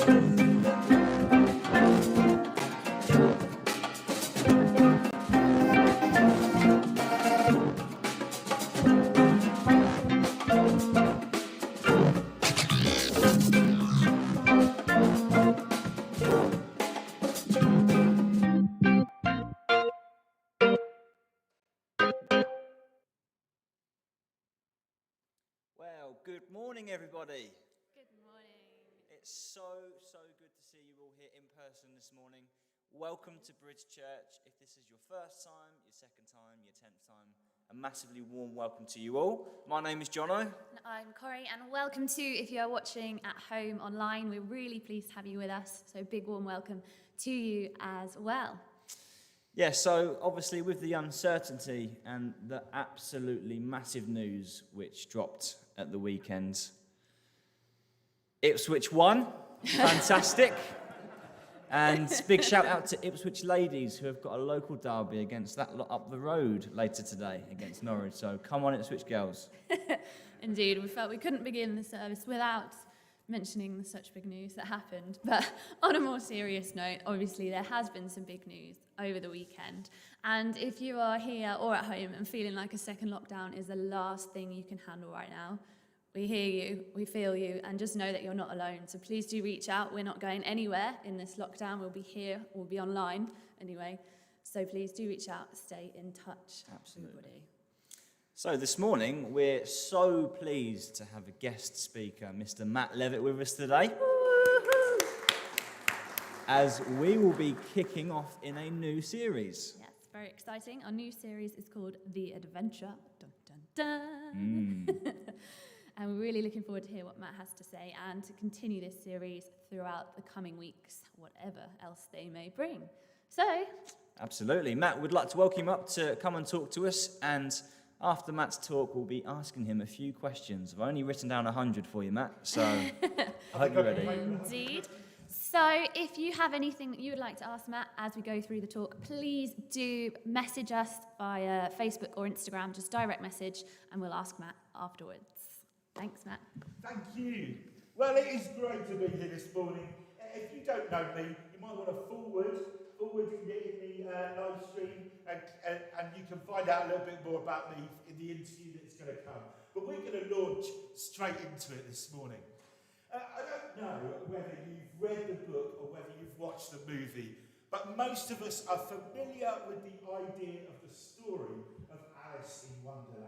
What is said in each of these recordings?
Well, good morning, everybody. Good morning. It's so good to see you all here in person this morning. Welcome to Bridge Church. If this is your first time, your second time, your 10th time, a massively warm welcome to you all. My name is Jono. And I'm Corrie, and welcome to, if you are watching at home online, we're really pleased to have you with us. So big warm welcome to you as well. Yeah, so obviously with the uncertainty and the absolutely massive news which dropped at the weekend, Ipswich won. Fantastic. And big shout out to Ipswich ladies who have got a local derby against that lot up the road later today against Norwich. So come on, Ipswich girls. Indeed, we felt we couldn't begin the service without mentioning such big news that happened. But on a more serious note, obviously there has been some big news over the weekend. And if you are here or at home and feeling like a second lockdown is the last thing you can handle right now, we hear you, we feel you, and just know that you're not alone. So please do reach out. We're not going anywhere in this lockdown. We'll be here, we'll be online anyway. So please do reach out, stay in touch. Absolutely. Everybody. So this morning, we're so pleased to have a guest speaker, Mr. Matt Levitt, with us today. Woo-hoo! As we will be kicking off in a new series. Yes, very exciting. Our new series is called The Adventure. Dun, dun, dun. And we're really looking forward to hear what Matt has to say and to continue this series throughout the coming weeks, whatever else they may bring. So, Absolutely. Matt, we'd like to welcome him up to come and talk to us. And after Matt's talk, we'll be asking him a few questions. I've only written down 100 for you, Matt, so I hope you're ready. indeed. So if you have anything that you would like to ask Matt as we go through the talk, please do message us via Facebook or Instagram, just direct message, and we'll ask Matt afterwards. Thanks, Matt. Thank you. Well, it is great to be here this morning. If you don't know me, you might want to forward and get in the live stream, and you can find out a little bit more about me in the interview that's going to come. But we're going to launch straight into it this morning. I don't know whether you've read the book or whether you've watched the movie, but most of us are familiar with the idea of the story of Alice in Wonderland.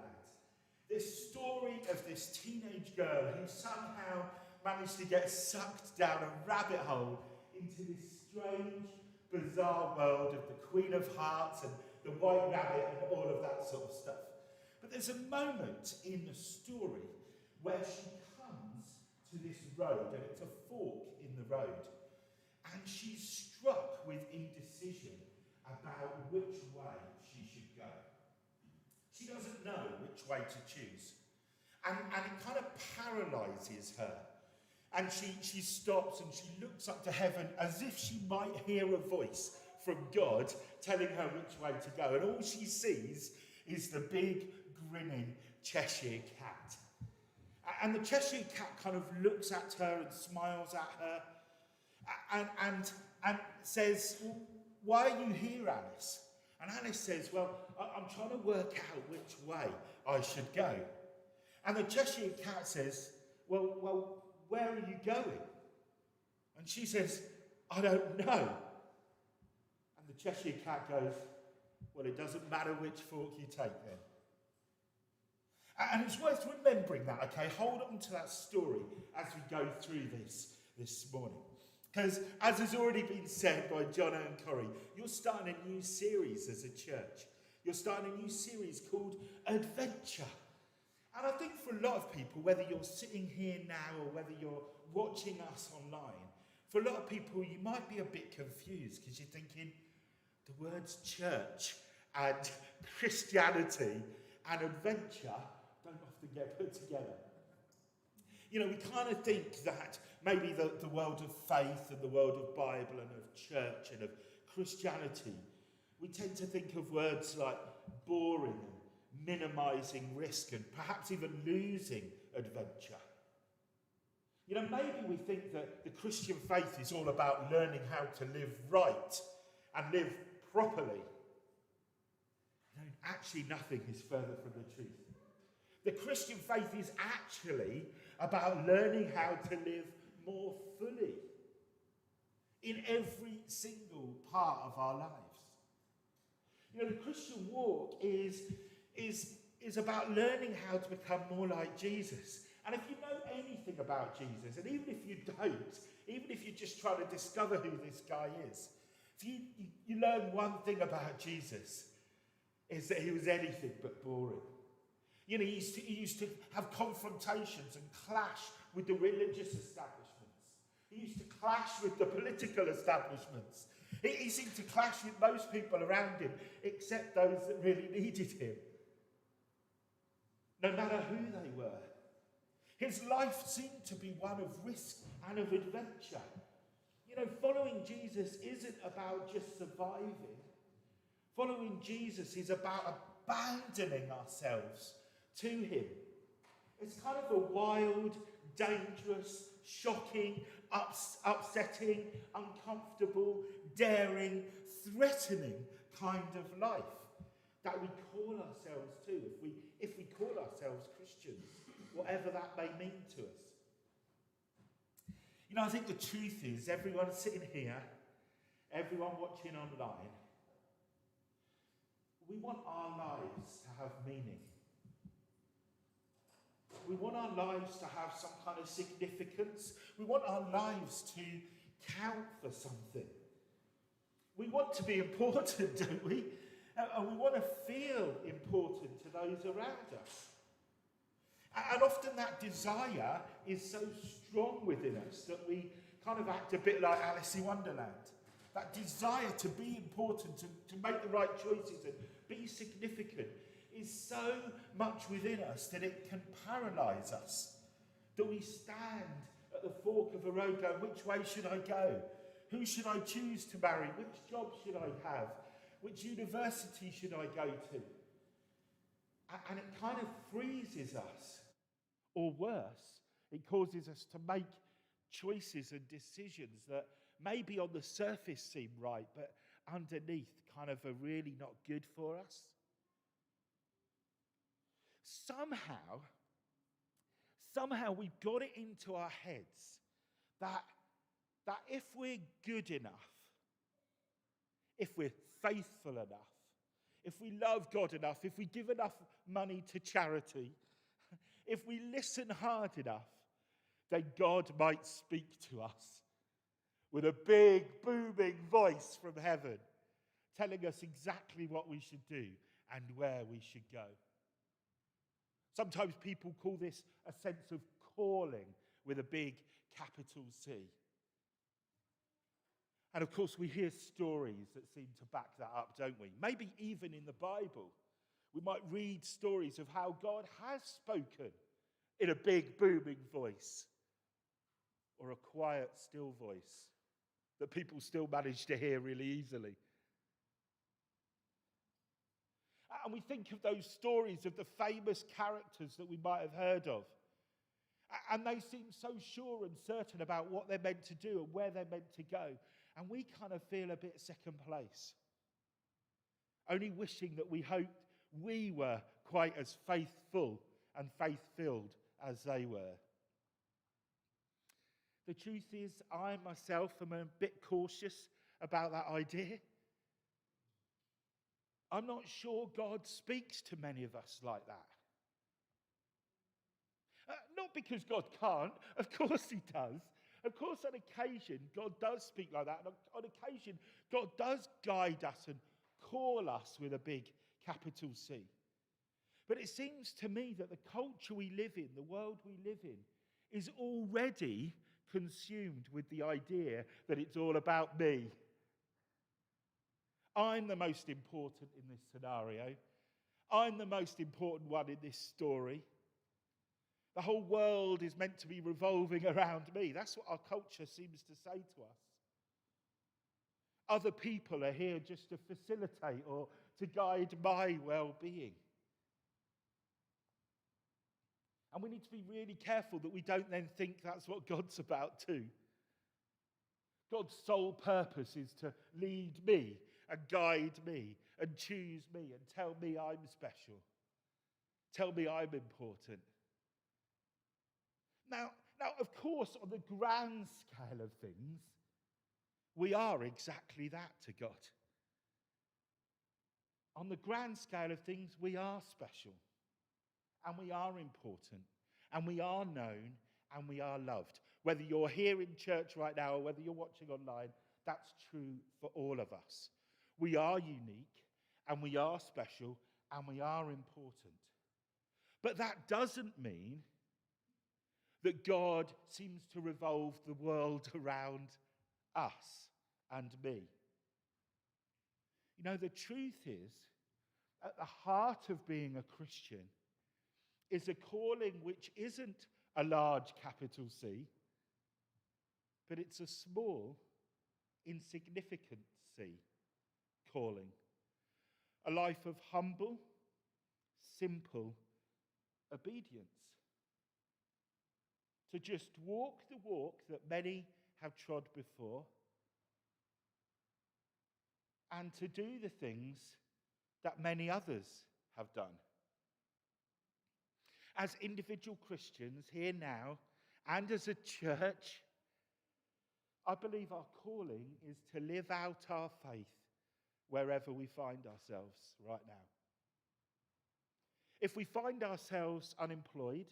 This story of this teenage girl who somehow managed to get sucked down a rabbit hole into this strange, bizarre world of the Queen of Hearts and the White Rabbit and all of that sort of stuff. But there's a moment in the story where she comes to this road, and it's a fork in the road, and she's struck with indecision about which way she should go. She doesn't know which way to choose. And it kind of paralyses her. And she stops and she looks up to heaven as if she might hear a voice from God telling her which way to go. And all she sees is the big, grinning Cheshire Cat. And the Cheshire Cat kind of looks at her and smiles at her and says, well, why are you here, Alice? And Alice says, well, I'm trying to work out which way I should go. And the Cheshire Cat says, well, where are you going? And she says, I don't know. And the Cheshire Cat goes, well, it doesn't matter which fork you take then. And it's worth remembering that, okay? Hold on to that story as we go through this morning. Because, as has already been said by Jono and Corrie, you're starting a new series as a church. You're starting a new series called Adventure. And I think for a lot of people, whether you're sitting here now or whether you're watching us online, for a lot of people, you might be a bit confused because you're thinking the words church and Christianity and adventure don't often get put together. You know, we kind of think that maybe the world of faith and the world of Bible and of church and of Christianity, we tend to think of words like boring and minimising risk and perhaps even losing adventure. You know, maybe we think that the Christian faith is all about learning how to live right and live properly. You know, actually, nothing is further from the truth. The Christian faith is actually about learning how to live more fully in every single part of our lives. You know, the Christian walk is about learning how to become more like Jesus. And if you know anything about Jesus, and even if you don't, even if you're just trying to discover who this guy is, if you learn one thing about Jesus, is that he was anything but boring. You know, he used to have confrontations and clash with the religious establishments. He used to clash with the political establishments. He seemed to clash with most people around him, except those that really needed him. No matter who they were. His life seemed to be one of risk and of adventure. You know, following Jesus isn't about just surviving. Following Jesus is about abandoning ourselves to him. It's kind of a wild, dangerous, shocking, upsetting, uncomfortable, daring, threatening kind of life that we call ourselves to if we call ourselves Christians, whatever that may mean to us. You know, I think the truth is, everyone sitting here, everyone watching online, we want our lives to have meaning. We want our lives to have some kind of significance. We want our lives to count for something. We want to be important, don't we? And we want to feel important to those around us. And often that desire is so strong within us that we kind of act a bit like Alice in Wonderland. That desire to be important, to make the right choices and be significant is so much within us that it can paralyse us. That we stand at the fork of a road going, which way should I go? Who should I choose to marry? Which job should I have? Which university should I go to? And it kind of freezes us. Or worse, it causes us to make choices and decisions that maybe on the surface seem right, but underneath kind of are really not good for us. Somehow we've got it into our heads that if we're good enough, if we're faithful enough, if we love God enough, if we give enough money to charity, if we listen hard enough, then God might speak to us with a big, booming voice from heaven, telling us exactly what we should do and where we should go. Sometimes people call this a sense of calling with a big capital C. And of course, we hear stories that seem to back that up, don't we? Maybe even in the Bible. We might read stories of how God has spoken in a big, booming voice or a quiet, still voice that people still manage to hear really easily. And we think of those stories of the famous characters that we might have heard of. And they seem so sure and certain about what they're meant to do and where they're meant to go. And we kind of feel a bit second place. Only wishing that we hoped we were quite as faithful and faith-filled as they were. The truth is, I myself am a bit cautious about that idea. I'm not sure God speaks to many of us like that. Not because God can't, of course he does. Of course, on occasion, God does speak like that. And on occasion, God does guide us and call us with a big capital C. But it seems to me that the culture we live in, the world we live in, is already consumed with the idea that it's all about me. I'm the most important in this scenario. I'm the most important one in this story. The whole world is meant to be revolving around me. That's what our culture seems to say to us. Other people are here just to facilitate or to guide my well-being. And we need to be really careful that we don't then think that's what God's about too. God's sole purpose is to lead me and guide me and choose me and tell me I'm special. Tell me I'm important. Now, of course, on the grand scale of things, we are exactly that to God. On the grand scale of things, we are special. And we are important. And we are known. And we are loved. Whether you're here in church right now or whether you're watching online, that's true for all of us. We are unique. And we are special. And we are important. But that doesn't mean that God seems to revolve the world around us and me. You know, the truth is, at the heart of being a Christian is a calling which isn't a large capital C, but it's a small, insignificant C calling. A life of humble, simple obedience. To just walk the walk that many have trod before, and to do the things that many others have done. As individual Christians here now, and as a church, I believe our calling is to live out our faith wherever we find ourselves right now. If we find ourselves unemployed,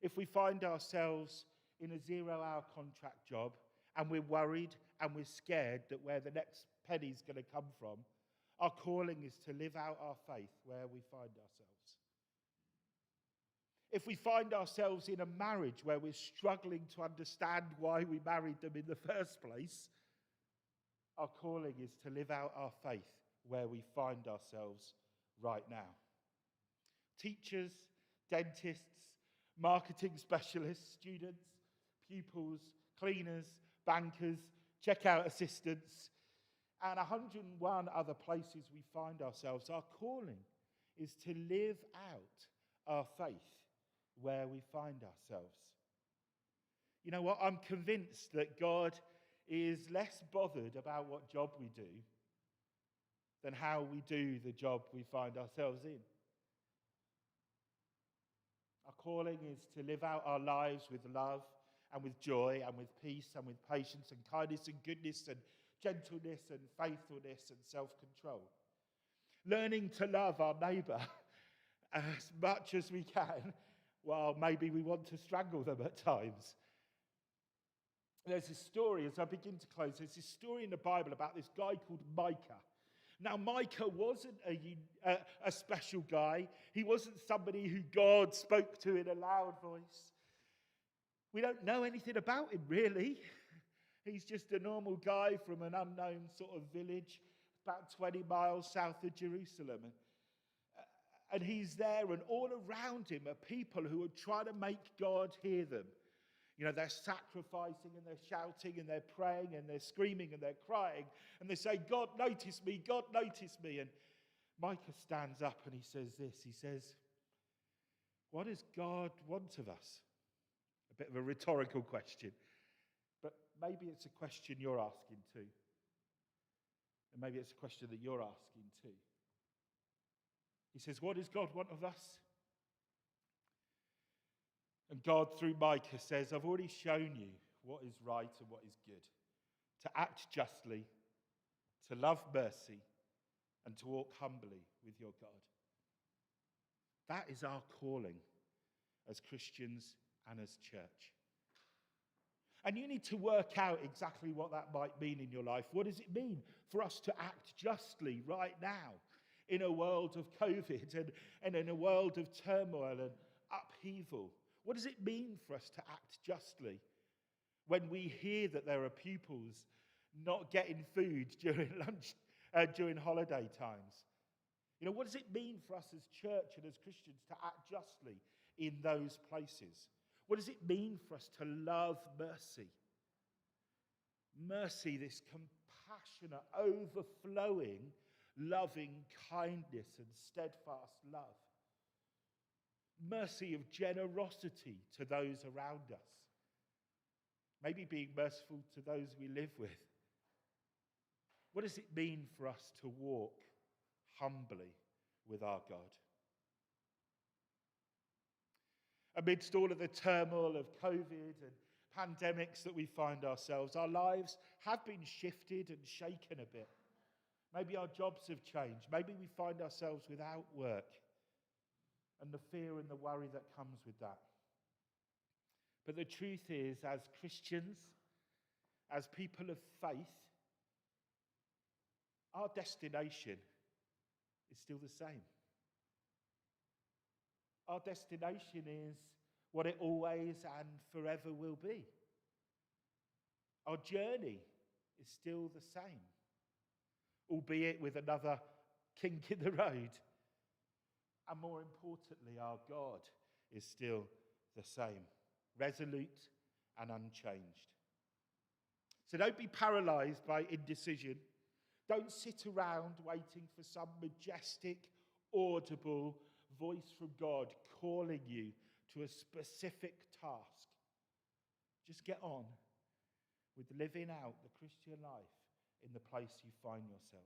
if we find ourselves in a 0-hour contract job and we're worried and we're scared that where the next penny's going to come from, our calling is to live out our faith where we find ourselves. If we find ourselves in a marriage where we're struggling to understand why we married them in the first place, our calling is to live out our faith where we find ourselves right now. Teachers, dentists, marketing specialists, students, pupils, cleaners, bankers, checkout assistants, and 101 other places we find ourselves. Our calling is to live out our faith where we find ourselves. You know what? I'm convinced that God is less bothered about what job we do than how we do the job we find ourselves in. Our calling is to live out our lives with love and with joy and with peace and with patience and kindness and goodness and gentleness and faithfulness and self-control. Learning to love our neighbour as much as we can, while maybe we want to strangle them at times. There's a story, as I begin to close, there's this story in the Bible about this guy called Micah. Now, Micah wasn't a special guy. He wasn't somebody who God spoke to in a loud voice. We don't know anything about him, really. He's just a normal guy from an unknown sort of village about 20 miles south of Jerusalem. And he's there, and all around him are people who are trying to make God hear them. You know, they're sacrificing and they're shouting and they're praying and they're screaming and they're crying. And they say, God, notice me, God, notice me. And Micah stands up and he says this. He says, what does God want of us? A bit of a rhetorical question. But maybe it's a question you're asking too. And maybe it's a question that you're asking too. He says, what does God want of us? And God, through Micah, says, I've already shown you what is right and what is good. To act justly, to love mercy, and to walk humbly with your God. That is our calling as Christians and as church. And you need to work out exactly what that might mean in your life. What does it mean for us to act justly right now in a world of COVID and in a world of turmoil and upheaval? What does it mean for us to act justly when we hear that there are pupils not getting food during during holiday times? You know, what does it mean for us as church and as Christians to act justly in those places? What does it mean for us to love mercy? Mercy, this compassionate, overflowing, loving kindness and steadfast love. mercy of generosity to those around us. Maybe being merciful to those we live with. What does it mean for us to walk humbly with our God? Amidst all of the turmoil of COVID and pandemics that we find ourselves, our lives have been shifted and shaken a bit. Maybe our jobs have changed. Maybe we find ourselves without work and the fear and the worry that comes with that. But the truth is, as Christians, as people of faith, our destination is still the same. Our destination is what it always and forever will be. Our journey is still the same, albeit with another kink in the road. And more importantly, our God is still the same, resolute and unchanged. So don't be paralyzed by indecision. Don't sit around waiting for some majestic, audible voice from God calling you to a specific task. Just get on with living out the Christian life in the place you find yourselves.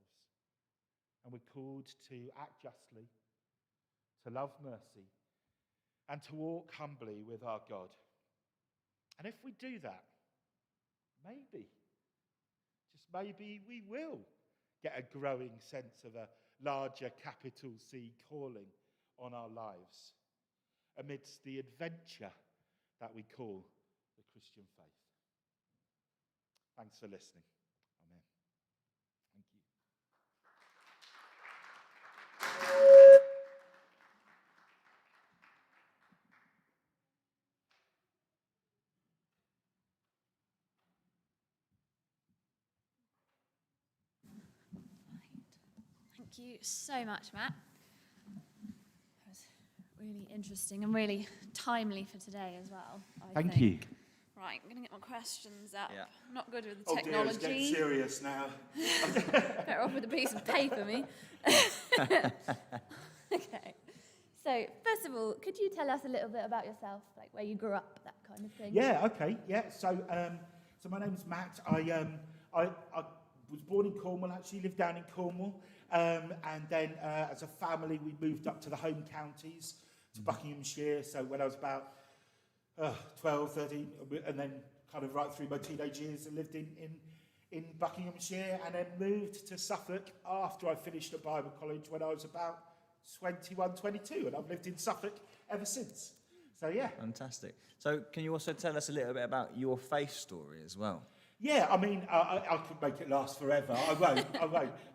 And we're called to act justly, to love mercy, and to walk humbly with our God. And if we do that, maybe, just maybe, we will get a growing sense of a larger capital C calling on our lives amidst the adventure that we call the Christian faith. Thanks for listening. Amen. Thank you. Thank you so much, Matt. That was really interesting and really timely for today as well. I think. you. Right, I'm going to get my questions up. Yeah. I'm not good with the Oh dear, technology. it's getting serious now. Better off with a piece of paper, me. Okay. So, first of all, could you tell us a little bit about yourself, like where you grew up, that kind of thing? Yeah, okay, yeah. So my name's Matt. I was born in Cornwall, actually, lived down in Cornwall. And then as a family, we moved up to the home counties, to Buckinghamshire. So when I was about 12, 13, and then kind of right through my teenage years, I lived in Buckinghamshire, and then moved to Suffolk after I finished at Bible college when I was about 21, 22, and I've lived in Suffolk ever since. So yeah. Fantastic. So can you also tell us a little bit about your faith story as well? Yeah, I mean, I could make it last forever. I won't.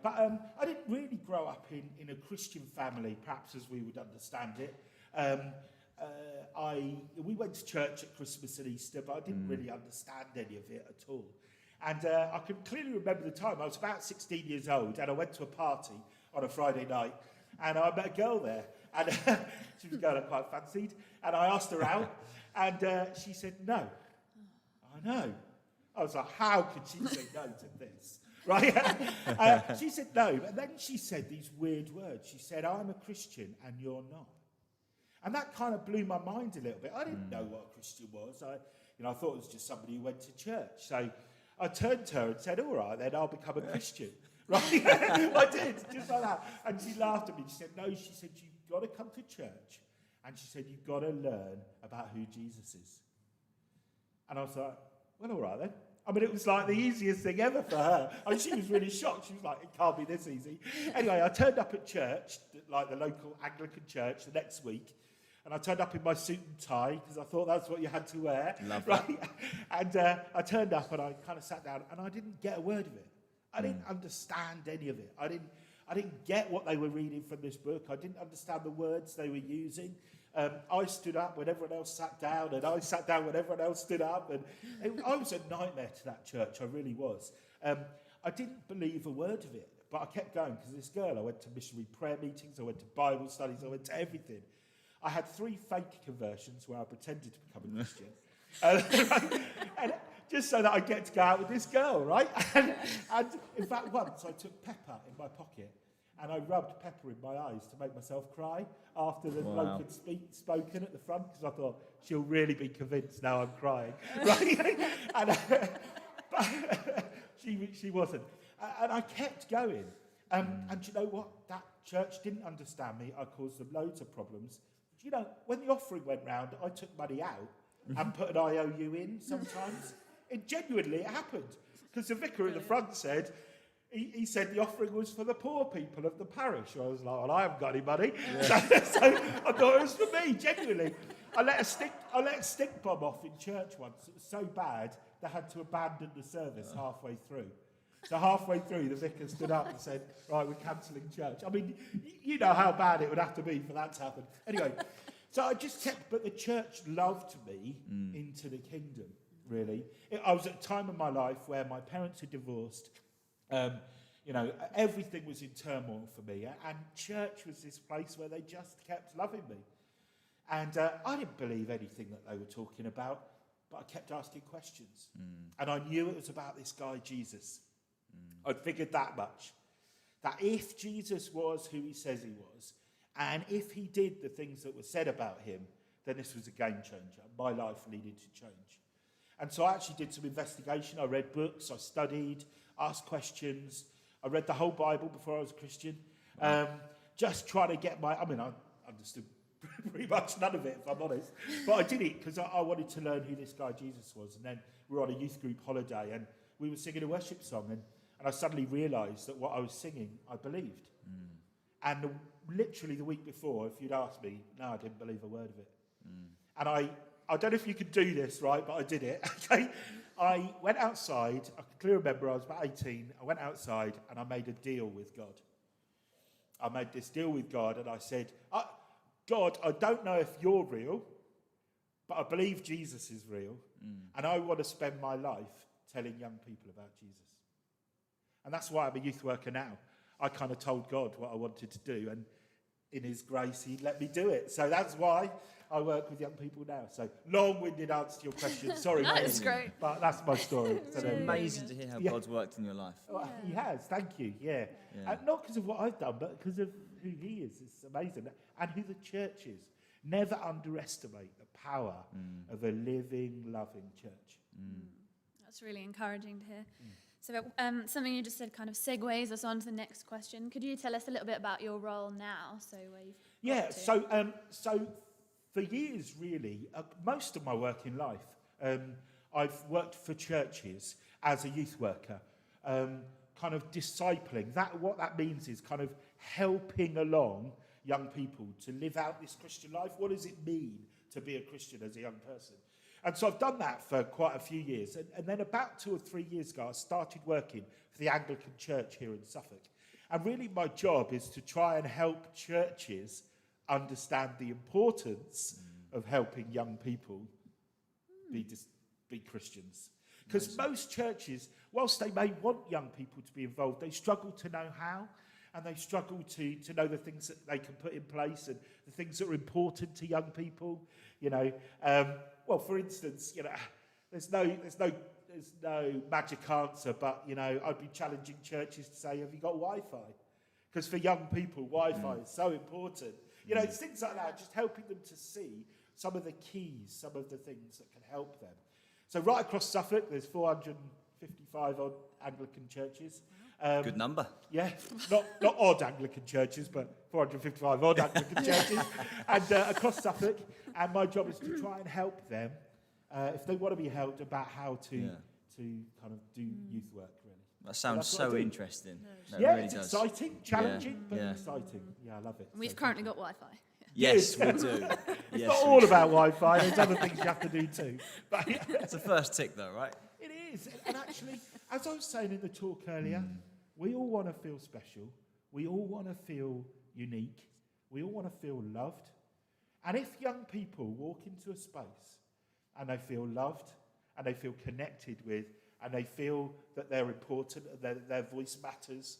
But I didn't really grow up in a Christian family, perhaps as we would understand it. We went to church at Christmas and Easter, but I didn't really understand any of it at all. And I can clearly remember the time. I was about 16 years old, and I went to a party on a Friday night, and I met a girl there, and she was a girl I quite fancied, and I asked her out, and she said no. I know. I was like, how could she say no to this? Right? She said no, but then she said these weird words. She said, I'm a Christian and you're not. And that kind of blew my mind a little bit. I didn't know what a Christian was. I thought it was just somebody who went to church. So I turned to her and said, all right, then I'll become a Christian. Right? I did, just like that. And she laughed at me. She said, no, she said, you've got to come to church. And she said, you've got to learn about who Jesus is. And I was like, well, all right then. I mean, it was like the easiest thing ever for her. And she was really shocked. She was like, it can't be this easy. Anyway, I turned up at church, like the local Anglican church, the next week. And I turned up in my suit and tie, because I thought that's what you had to wear. Love right? And I turned up and I kind of sat down, and I didn't get a word of it. I didn't understand any of it. I didn't get what they were reading from this book. I didn't understand the words they were using. I stood up when everyone else sat down, and I sat down when everyone else stood up. And I was a nightmare to that church, I really was. I didn't believe a word of it, but I kept going, because this girl, I went to missionary prayer meetings, I went to Bible studies, I went to everything. I had 3 fake conversions where I pretended to become a Christian. And just so that I get to go out with this girl, right? And in fact, once I took pepper in my pocket, and I rubbed pepper in my eyes to make myself cry after the bloke had spoken at the front, because I thought, she'll really be convinced now I'm crying. Right? And, but she wasn't. And I kept going. And you know what? That church didn't understand me. I caused them loads of problems. But you know, when the offering went round, I took money out and put an IOU in sometimes. It genuinely happened. Because the vicar at the front said, he said the offering was for the poor people of the parish. I was like, well, I haven't got any money. Yeah. So I thought it was for me, genuinely. I let a stick bomb off in church once. It was so bad, they had to abandon the service halfway through. So halfway through, the vicar stood up and said, right, we're cancelling church. I mean, you know how bad it would have to be for that to happen. Anyway, so I just kept, but the church loved me into the kingdom, really. I was at a time in my life where my parents had divorced. You know, everything was in turmoil for me. And church was this place where they just kept loving me. And I didn't believe anything that they were talking about, but I kept asking questions. And I knew it was about this guy, Jesus. I'd figured that much. That if Jesus was who he says he was, and if he did the things that were said about him, then this was a game changer. My life needed to change. And so I actually did some investigation. I read books, I studied, asked questions. I read the whole Bible before I was a Christian. Just trying to get I understood pretty much none of it, if I'm honest. But I did it because I wanted to learn who this guy Jesus was. And then we were on a youth group holiday and we were singing a worship song. And I suddenly realised that what I was singing, I believed. And literally the week before, if you'd asked me, no, I didn't believe a word of it. And I don't know if you could do this, right, but I did it. Okay, I went outside. I can clearly remember I was about 18. I went outside and I made a deal with God. I made this deal with God and I said, God, I don't know if you're real, but I believe Jesus is real. And I want to spend my life telling young people about Jesus. And that's why I'm a youth worker now. I kind of told God what I wanted to do, and in his grace, he let me do it. So that's why I work with young people now. So long-winded answer to your question. Sorry, That's great. But that's my story. It's amazing to hear how God's worked in your life. Well, he has, thank you, yeah. And not because of what I've done, but because of who he is. It's amazing. And who the church is. Never underestimate the power of a living, loving church. That's really encouraging to hear. So something you just said kind of segues us on to the next question. Could you tell us a little bit about your role now? So where you've got to? So for years, really, most of my work in life, I've worked for churches as a youth worker, kind of discipling. What that means is kind of helping along young people to live out this Christian life. What does it mean to be a Christian as a young person? And so I've done that for quite a few years. And then about 2 or 3 years ago, I started working for the Anglican Church here in Suffolk. And really my job is to try and help churches understand the importance of helping young people be Christians. Because most churches, whilst they may want young people to be involved, they struggle to know how. And they struggle to know the things that they can put in place and the things that are important to young people. You know, well, for instance, you know, there's no magic answer, but you know, I'd be challenging churches to say, have you got Wi-Fi? Because for young people, Wi-Fi is so important. You know, it's things like that, just helping them to see some of the keys, some of the things that can help them. So right across Suffolk, there's 455 odd Anglican churches. Good number. Yeah, not odd Anglican churches, but 455 odd Anglican churches, and across Suffolk. And my job is to try and help them, if they want to be helped, about how to kind of do youth work. Really, that sounds so interesting. No, yeah, really it's exciting, challenging, but exciting. Yeah, I love it. We've currently got Wi-Fi. Yes, we do. It's not all about Wi-Fi. There's other things you have to do too. But it's the first tick, though, right? It is. And actually, as I was saying in the talk earlier, we all want to feel special. We all want to feel unique. We all want to feel loved. And if young people walk into a space and they feel loved and they feel connected with and they feel that they're important and that their voice matters,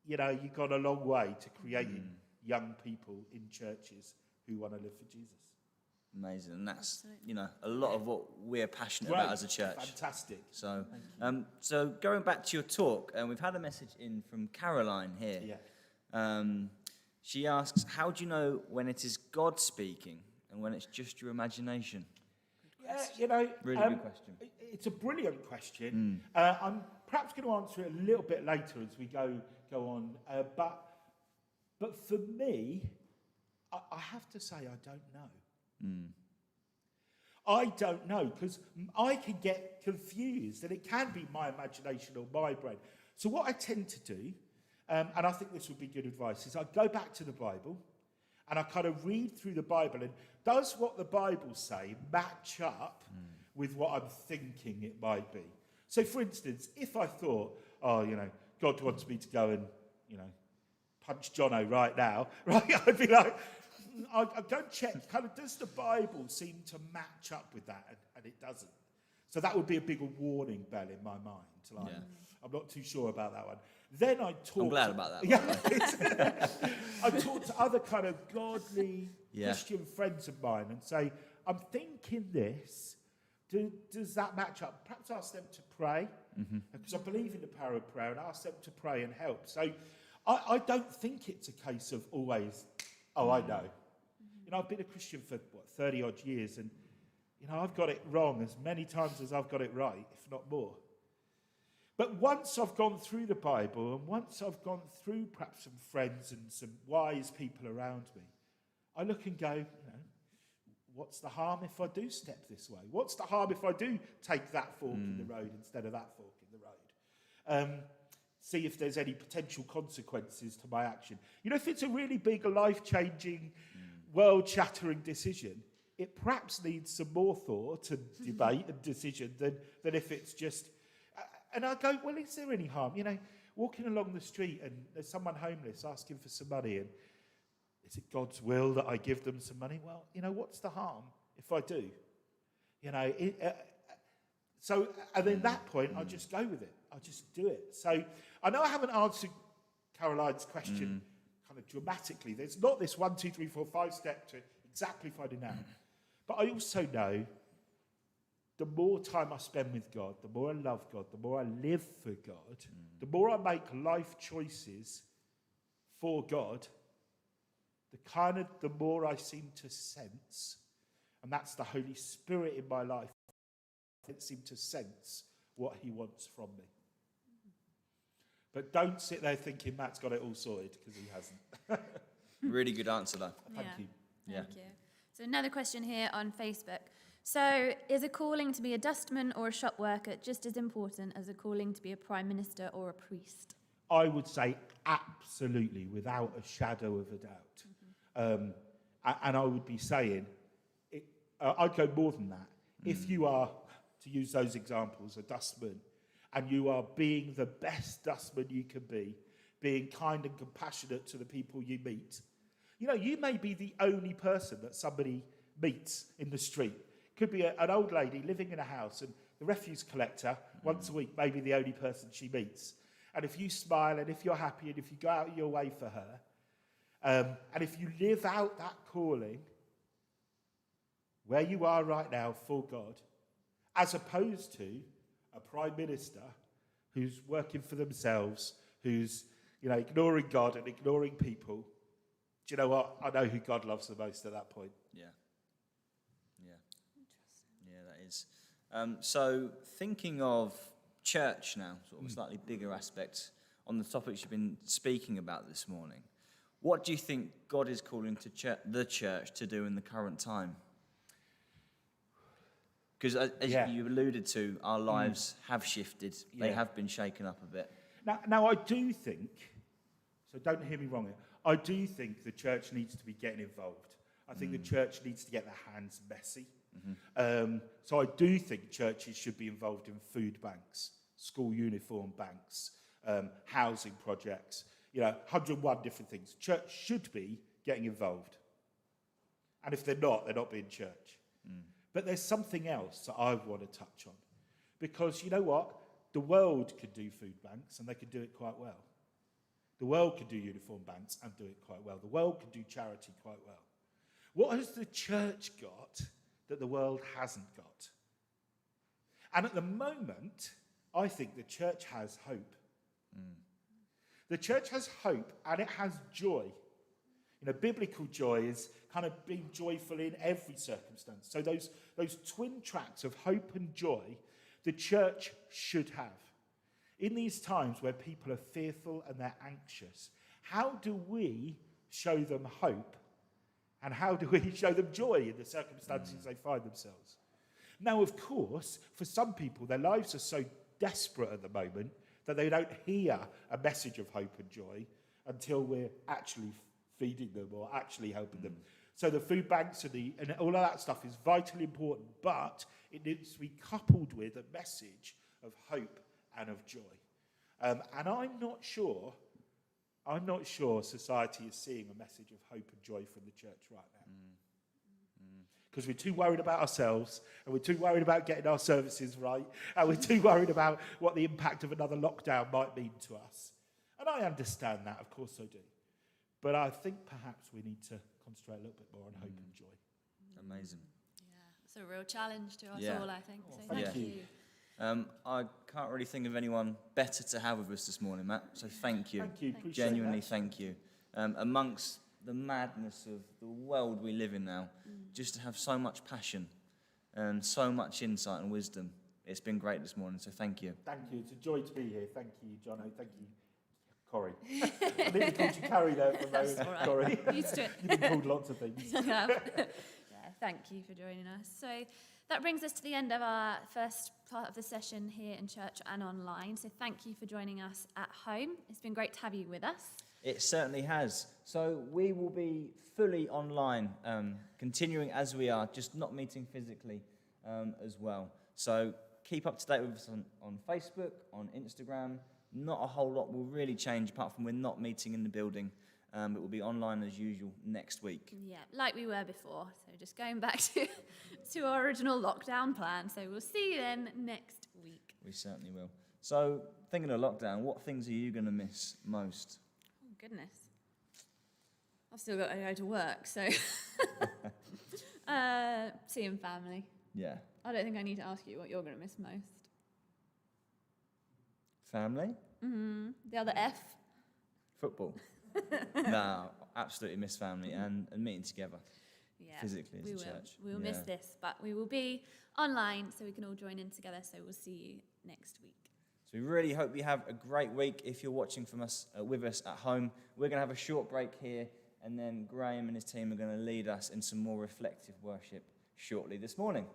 you know, you've gone a long way to creating young people in churches who want to live for Jesus. Amazing. And that's, Absolutely. you know, a lot of what we're passionate about as a church. Fantastic. So, so going back to your talk, we've had a message in from Caroline here. Yeah. She asks, how do you know when it is God speaking and when it's just your imagination? Yeah, you know, Really good question. It's a brilliant question. I'm perhaps going to answer it a little bit later as we go on. But for me, I have to say I don't know. I don't know, because I can get confused, and it can be my imagination or my brain. So what I tend to do, and I think this would be good advice, is I go back to the Bible, and I kind of read through the Bible, and does what the Bible say match up with what I'm thinking it might be? So, for instance, if I thought, oh, you know, God wants me to go and, you know, punch Jono right now, right? I'd be like, I'd go check, kind of, does the Bible seem to match up with that? And it doesn't. So that would be a bigger warning bell in my mind. Like, Yeah. I'm not too sure about that one. Then I talk. I'm glad about that. Yeah, I talk to other kind of godly Christian friends of mine and say, I'm thinking this. Does that match up? Perhaps ask them to pray, because I believe in the power of prayer, and ask them to pray and help. So I don't think it's a case of always, oh, I know. You know, I've been a Christian for, 30 odd years, and, you know, I've got it wrong as many times as I've got it right, if not more. But once I've gone through the Bible, and once I've gone through perhaps some friends and some wise people around me, I look and go, you know, what's the harm if I do step this way? What's the harm if I do take that fork in the road instead of that fork in the road? See if there's any potential consequences to my action. You know, if it's a really big, life-changing, world-shattering decision, it perhaps needs some more thought and debate and decision than if it's just... And I go, well, is there any harm? You know, walking along the street and there's someone homeless asking for some money, and is it God's will that I give them some money? Well, you know, what's the harm if I do? You know, so and then that point, I just go with it. I just do it. So I know I haven't answered Caroline's question kind of dramatically. There's not this 1, 2, 3, 4, 5 step to exactly finding out. But I also know the more time I spend with God, the more I love God, the more I live for God, the more I make life choices for God, the more I seem to sense, and that's the Holy Spirit in my life, I seem to sense what he wants from me. But don't sit there thinking Matt's got it all sorted, because he hasn't. Really good answer, though. Thank you. Thank you. So another question here on Facebook. So is a calling to be a dustman or a shop worker just as important as a calling to be a prime minister or a priest? I would say absolutely, without a shadow of a doubt. And I would be saying, I'd go more than that. If you are, to use those examples, a dustman, and you are being the best dustman you can be, being kind and compassionate to the people you meet, you know, you may be the only person that somebody meets in the street. Could be an old lady living in a house, and the refuse collector, once a week, may be the only person she meets. And if you smile, and if you're happy, and if you go out of your way for her, and if you live out that calling where you are right now for God, as opposed to a prime minister who's working for themselves, who's, you know, ignoring God and ignoring people, do you know what? I know who God loves the most at that point. Yeah. Yeah, that is. So thinking of church now, sort of a slightly bigger aspect on the topics you've been speaking about this morning, what do you think God is calling to the church to do in the current time? Because as you alluded to, our lives have shifted. They have been shaken up a bit. Now, I do think, so don't hear me wrong here, I do think the church needs to be getting involved. I think the church needs to get their hands messy. So I do think churches should be involved in food banks, school uniform banks, housing projects, you know, 101 different things. Church should be getting involved. And if they're not being church. But there's something else that I want to touch on. Because you know what? The world could do food banks, and they could do it quite well. The world could do uniform banks and do it quite well. The world could do charity quite well. What has the church got that the world hasn't got? And at the moment, I think the church has hope. The church has hope and it has joy. Biblical joy is kind of being joyful in every circumstance. So those twin tracks of hope and joy, the church should have. In these times where people are fearful and they're anxious, how do we show them hope? And how do we show them joy in the circumstances they find themselves? Now, of course, for some people, their lives are so desperate at the moment that they don't hear a message of hope and joy until we're actually feeding them or actually helping them. So the food banks and all of that stuff is vitally important, but it needs to be coupled with a message of hope and of joy. And I'm not sure society is seeing a message of hope and joy from the church right now. Because we're too worried about ourselves, and we're too worried about getting our services right, and we're too worried about what the impact of another lockdown might mean to us. And I understand that, of course I do. But I think perhaps we need to concentrate a little bit more on hope and joy. Amazing. Yeah, it's a real challenge to us all, I think. So thank thank you. you. I can't really think of anyone better to have with us this morning, Matt. So thank you. Thank you. Appreciate Genuinely, that. thank you. Amongst the madness of the world we live in now, just to have so much passion and so much insight and wisdom. It's been great this morning, so thank you. Thank you. It's a joy to be here. Thank you, Jono. Thank you, Corey. I nearly called you Carrie there for a moment. That's all right. Sorry. Used to it. You've been called lots of things. Yeah, thank you for joining us. So that brings us to the end of our first part of the session here in church and online. So thank you for joining us at home. It's been great to have you with us. It certainly has. So we will be fully online, continuing as we are, just not meeting physically as well. So keep up to date with us on Facebook, on Instagram. Not a whole lot will really change apart from we're not meeting in the building. But we'll be online as usual next week. Yeah, like we were before. So just going back to our original lockdown plan. So we'll see you then next week. We certainly will. So thinking of lockdown, what things are you going to miss most? Oh, goodness. I've still got to go to work, so seeing family. Yeah. I don't think I need to ask you what you're going to miss most. Family? The other F? Football. No, absolutely miss family and meeting together Yeah, physically as we a will. church. We'll miss this, but we will be online so we can all join in together. So we'll see you next week. So we really hope you have a great week. If you're watching from us with us at home, we're going to have a short break here, and then Graham and his team are going to lead us in some more reflective worship shortly this morning.